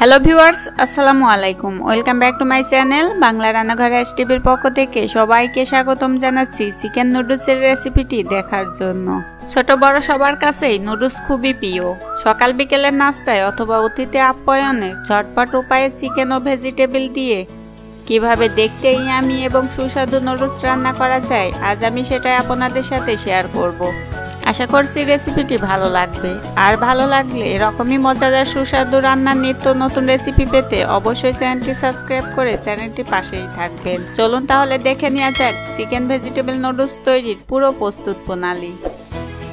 Hello viewers, আসসালামু আলাইকুম। Welcome back to my channel Bangla রান্নাঘর টিভির পক্ষ থেকে সবাইকে স্বাগতম জানাচ্ছি চিকেন নুডলসের রেসিপিটি দেখার জন্য। ছোট বড় সবার কাছেই নুডলস খুবই প্রিয়। সকাল বিকেলের নাস্তায় অথবা অতিথি আপ্যায়নে ঝটপট উপায়ে চিকেন ও ভেজিটেবল দিয়ে কিভাবে দেখতে ইয়ামি এবং সুস্বাদু নুডলস রান্না করা যায়, আজ আমি সেটাই আপনাদের সাথে শেয়ার করব। আশা করছি রেসিপিটি ভালো লাগবে। আর ভালো লাগলে এরকমই মজাদার সুস্বাদু রান্নার নিত্য নতুন রেসিপি পেতে অবশ্যই চ্যানেলটি সাবস্ক্রাইব করে চ্যানেলটি পাশেই থাকবেন। চলুন তাহলে দেখে নেওয়া যাক চিকেন ভেজিটেবল নুডলস তৈরির পুরো প্রস্তুত প্রণালী।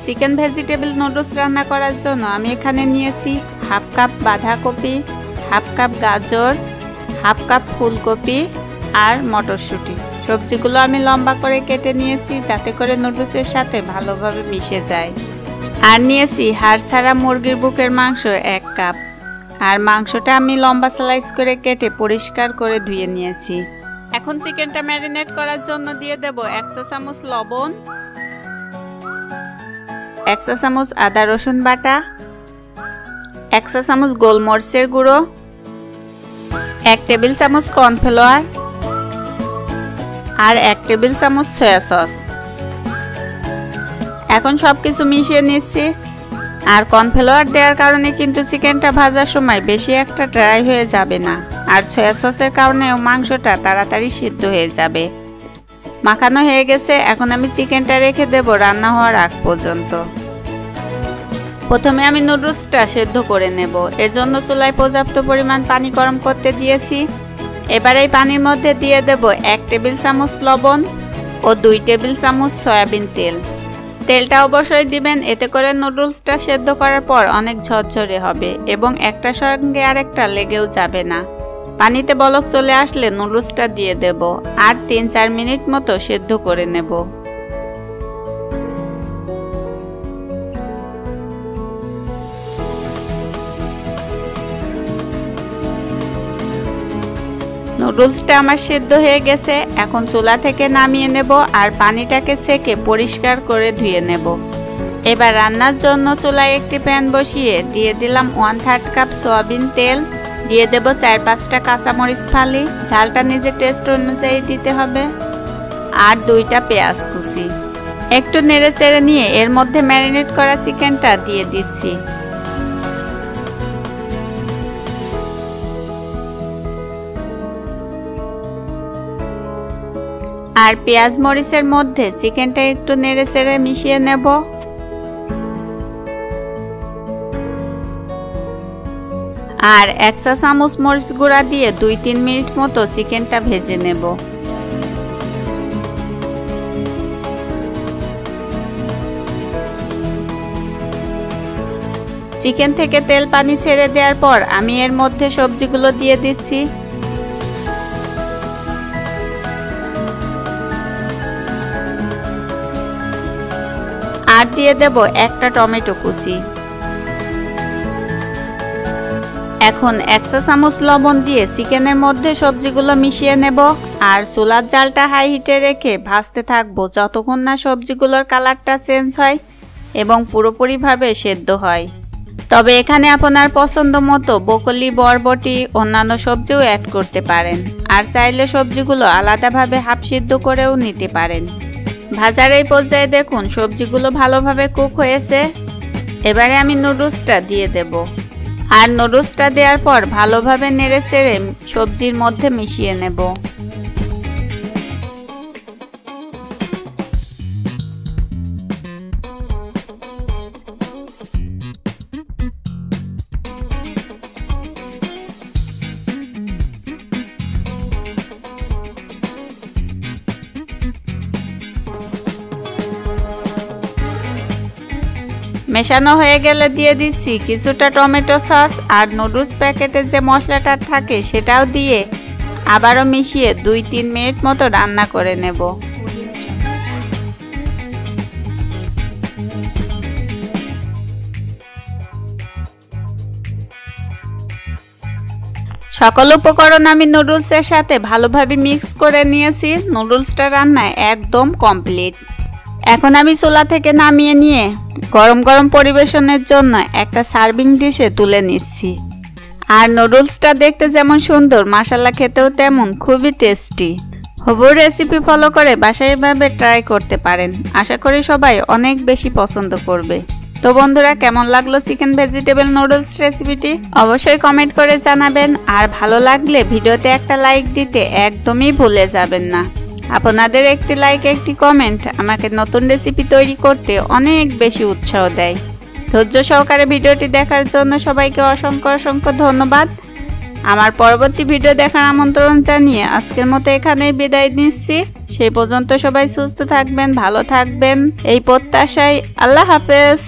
চিকেন ভেজিটেবল নুডলস রান্না করার জন্য আমি এখানে নিয়েছি হাফ কাপ বাঁধাকপি, হাফ কাপ গাজর, হাফ কাপ ফুলকপি আর মটরশুঁটি। সবজিগুলো আমি লম্বা করে কেটে নিয়েছি যাতে করে নুডলসের সাথে ভালোভাবে মিশে যায়। আর নিয়েছি হাড় ছাড়া মুরগির বুকের মাংস 1 কাপ। আর মাংসটা আমি লম্বা স্লাইস করে কেটে পরিষ্কার করে ধুয়ে নিয়েছি। এখন চিকেনটা ম্যারিনেট করার জন্য দিয়ে দেব 1 চা চামচ লবণ, 1 চা চামচ আদা রসুন বাটা, 1 চা চামচ গোলমরিচের গুঁড়ো, 1 টেবিল চামচ কর্নফ্লাওয়ার আর 1 টেবিল চামচ সয়া সস। এখন সবকিছু মিশিয়ে নিচ্ছি। আর কর্নফ্লাওয়ার দেওয়ার কারণে কিন্তু চিকেনটা ভাজার সময় বেশি একটা ড্রাই হয়ে যাবে না, আর সয়া সসের কারণেও মাংসটা তাড়াতাড়ি সিদ্ধ হয়ে যাবে। মাখানো হয়ে গেছে। এখন আমি চিকেনটা রেখে দেব রান্না হওয়ার আগ পর্যন্ত। প্রথমে আমি নুডলসটা সেদ্ধ করে নেব। এজন্য চুলায় পর্যাপ্ত পরিমাণ পানি গরম করতে দিয়েছি। এবার এই পানির মধ্যে দিয়ে দেব 1 টেবিল চামচ লবণ ও 2 টেবিল চামচ সয়াবিন তেল। তেলটা অবশ্যই দিবেন, এতে করে নুডলসটা সেদ্ধ করার পর অনেক ঝরঝরে হবে এবং একটার সঙ্গে আরেকটা লেগেও যাবে না। পানিতে বলক চলে আসলে নুডলসটা দিয়ে দেব আর 3-4 মিনিট মতো সেদ্ধ করে নেব। নুডলসটা আমার সেদ্ধ হয়ে গেছে। এখন চুলা থেকে নামিয়ে নেব আর পানিটাকে সেকে পরিষ্কার করে ধুয়ে নেব। এবার রান্নার জন্য চুলায় একটি প্যান বসিয়ে দিয়ে দিলাম 1/3 কাপ সয়াবিন তেল, দিয়ে দেব 4-5টা কাঁচামরিচ ফালি, ঝালটা নিজের টেস্ট অনুযায়ী দিতে হবে, আর 2টা পেঁয়াজ কুচি। একটু নেড়ে চেড়ে নিয়ে এর মধ্যে ম্যারিনেট করা চিকেনটা দিয়ে দিচ্ছি। আর পেঁয়াজ মরিচের মধ্যে চিকেনটা একটু নেড়ে চেড়ে মিশিয়ে নেব। আর 1 চা চামচ মরিচ গুঁড়া দিয়ে 2-3 মিনিট মতো চিকেনটা ভেজে নেব। চিকেন থেকে তেল পানি ছেড়ে দেওয়ার পর আমি এর মধ্যে সবজিগুলো দিয়ে দিচ্ছি। আর দিয়ে দেব 1টা টমেটো কুচি। এখন 1 চা চামচ লবণ দিয়ে চিকেনের মধ্যে সবজিগুলো মিশিয়ে নেব। আর চুলার জালটা হাই হিটে রেখে ভাজতে থাকবো যতক্ষণ না সবজিগুলোর কালারটা চেঞ্জ হয় এবং পুরোপুরিভাবে সেদ্ধ হয়। তবে এখানে আপনার পছন্দ মতো ব্রকলি, বরবটি, অন্যান্য সবজিও অ্যাড করতে পারেন। আর চাইলে সবজিগুলো আলাদাভাবে হাফ সিদ্ধ করেও নিতে পারেন। ভাজার এই পর্যায়ে দেখুন সবজিগুলো ভালোভাবে কুক হয়েছে। এবারে আমি নুডলসটা দিয়ে দেব। আর নুডলসটা দেওয়ার পর ভালোভাবে নেড়ে চেড়ে সবজির মধ্যে মিশিয়ে নেব। মেশানো হয়ে গেলে দিয়ে দিচ্ছি কিছুটা টমেটো সস। আর নুডলস প্যাকেটে যে মশলাটা থাকে সেটাও দিয়ে আবারও মিশিয়ে 2-3 মিনিট মতো রান্না করে নেব। সকল উপকরণ আমি নুডলসের সাথে ভালোভাবে মিক্স করে নিয়েছি। নুডলসটা রান্না একদম কমপ্লিট। এখন আমি চুলা থেকে নামিয়ে নিয়ে গরম গরম পরিবেশনের জন্য একটা সার্ভিং ডিশে তুলে নিচ্ছি। আর নুডলসটা দেখতে যেমন সুন্দর, মাশাআল্লাহ খেতেও তেমন খুবই টেস্টি। হুবহু রেসিপি ফলো করে বাসায় এভাবে ট্রাই করতে পারেন। আশা করি সবাই অনেক বেশি পছন্দ করবে। তো বন্ধুরা, কেমন লাগলো চিকেন ভেজিটেবল নুডলস রেসিপিটি অবশ্যই কমেন্ট করে জানাবেন। আর ভালো লাগলে ভিডিওতে একটা লাইক দিতে একদমই ভুলে যাবেন না। আপনাদের একটি লাইক, একটি কমেন্ট আমাকে নতুন রেসিপি তৈরি করতে অনেক বেশি উৎসাহ দেয়। ধৈর্য সহকারে ভিডিওটি দেখার জন্য সবাইকে অসংখ্য অসংখ্য ধন্যবাদ। আমার পরবর্তী ভিডিও দেখার আমন্ত্রণ জানিয়ে আজকের মতো এখানেই বিদায় নিচ্ছি। সেই পর্যন্ত সবাই সুস্থ থাকবেন, ভালো থাকবেন এই প্রত্যাশায়। আল্লাহ হাফেজ।